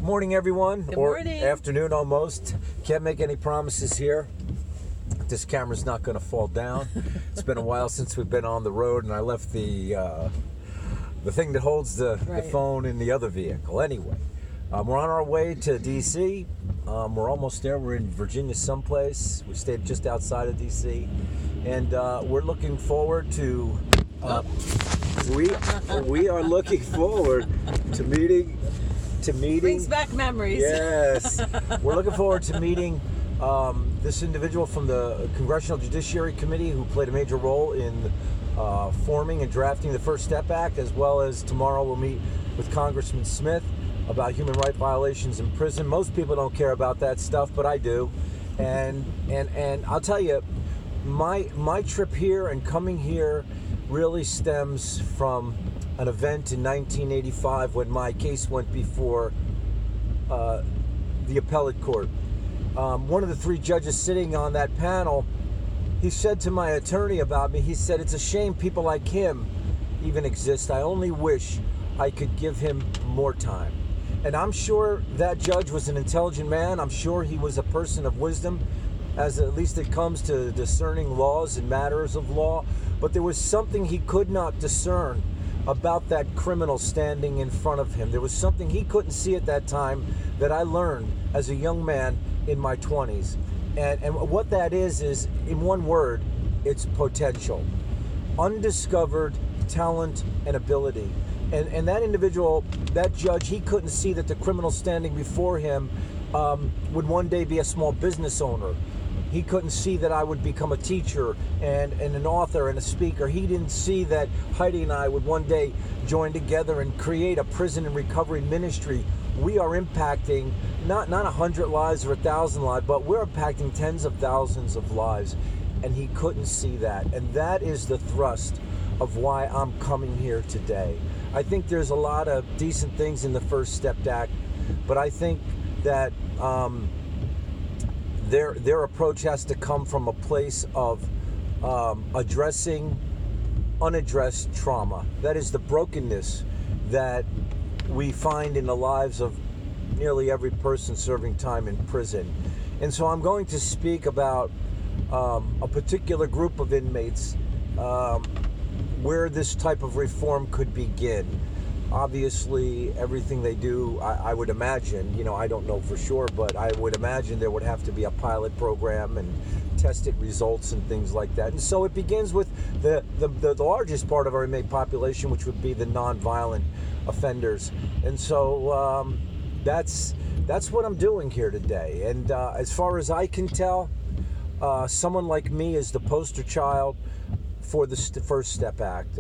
Morning, everyone. Good morning. Or afternoon almost. Can't make any promises here. This camera's not going to fall down. It's been a while since we've been on the road, and I left the thing that holds the phone in the other vehicle. Anyway, we're on our way to D.C. We're almost there. We're in Virginia someplace. We stayed just outside of D.C. And we're looking forward to... we are looking forward to meeting... Brings back memories. Yes. We're looking forward to meeting this individual from the Congressional Judiciary Committee who played a major role in forming and drafting the First Step Act, as well as tomorrow we'll meet with Congressman Smith about human rights violations in prison. Most people don't care about that stuff, but I do. And I'll tell you, my trip here and coming here really stems from an event in 1985 when my case went before the appellate court. One of the three judges sitting on that panel, he said to my attorney about me, he said, "It's a shame people like him even exist. I only wish I could give him more time." And I'm sure that judge was an intelligent man. I'm sure he was a person of wisdom, as at least it comes to discerning laws and matters of law. But there was something he could not discern about that criminal standing in front of him. There was something he couldn't see at that time that I learned as a young man in my 20s. And what that is in one word, it's potential. Undiscovered talent and ability. And that individual, that judge, he couldn't see that the criminal standing before him would one day be a small business owner. He couldn't see that I would become a teacher and an author and a speaker. He didn't see that Heidi and I would one day join together and create a prison and recovery ministry. We are impacting not 100 lives or 1,000 lives, but we're impacting tens of thousands of lives. And he couldn't see that. And that is the thrust of why I'm coming here today. I think there's a lot of decent things in the First Step Act, but I think that their approach has to come from a place of addressing unaddressed trauma. That is the brokenness that we find in the lives of nearly every person serving time in prison. And so I'm going to speak about a particular group of inmates where this type of reform could begin. Obviously, everything they do, I would imagine, I don't know for sure, but I would imagine there would have to be a pilot program and tested results and things like that. And so it begins with the largest part of our inmate population, which would be the nonviolent offenders. And so that's what I'm doing here today. And as far as I can tell, someone like me is the poster child for the First Step Act.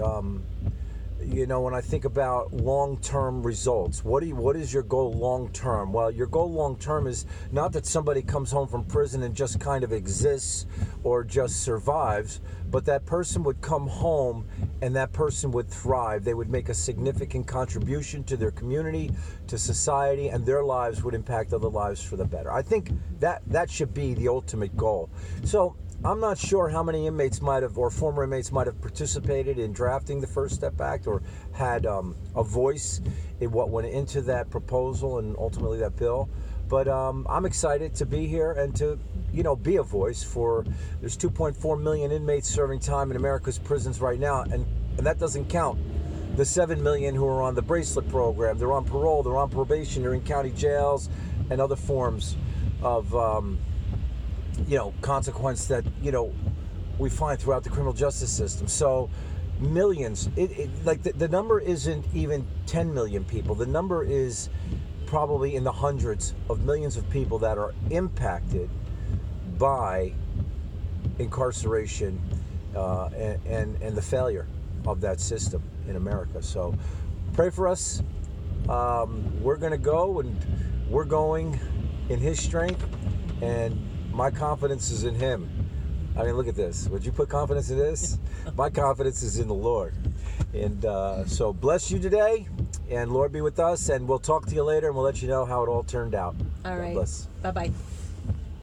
When I think about long-term results, what is your goal long-term? Well, your goal long-term is not that somebody comes home from prison and just kind of exists or just survives, but that person would come home and that person would thrive. They would make a significant contribution to their community, to society, and their lives would impact other lives for the better. I think that should be the ultimate goal. So I'm not sure how many inmates or former inmates might have participated in drafting the First Step Act or had a voice in what went into that proposal and ultimately that bill. But I'm excited to be here and to, be a voice for, there's 2.4 million inmates serving time in America's prisons right now. And that doesn't count the 7 million who are on the bracelet program. They're on parole, they're on probation, they're in county jails and other forms of consequence that, we find throughout the criminal justice system. So millions, the number isn't even 10 million people. The number is probably in the hundreds of millions of people that are impacted by incarceration and the failure of that system in America. So pray for us. We're going to go, and we're going in his strength, and my confidence is in him. I mean, look at this. Would you put confidence in this? My confidence is in the Lord. And so bless you today, and Lord be with us, and we'll talk to you later, and we'll let you know how it all turned out. All right. God bless. Bye-bye.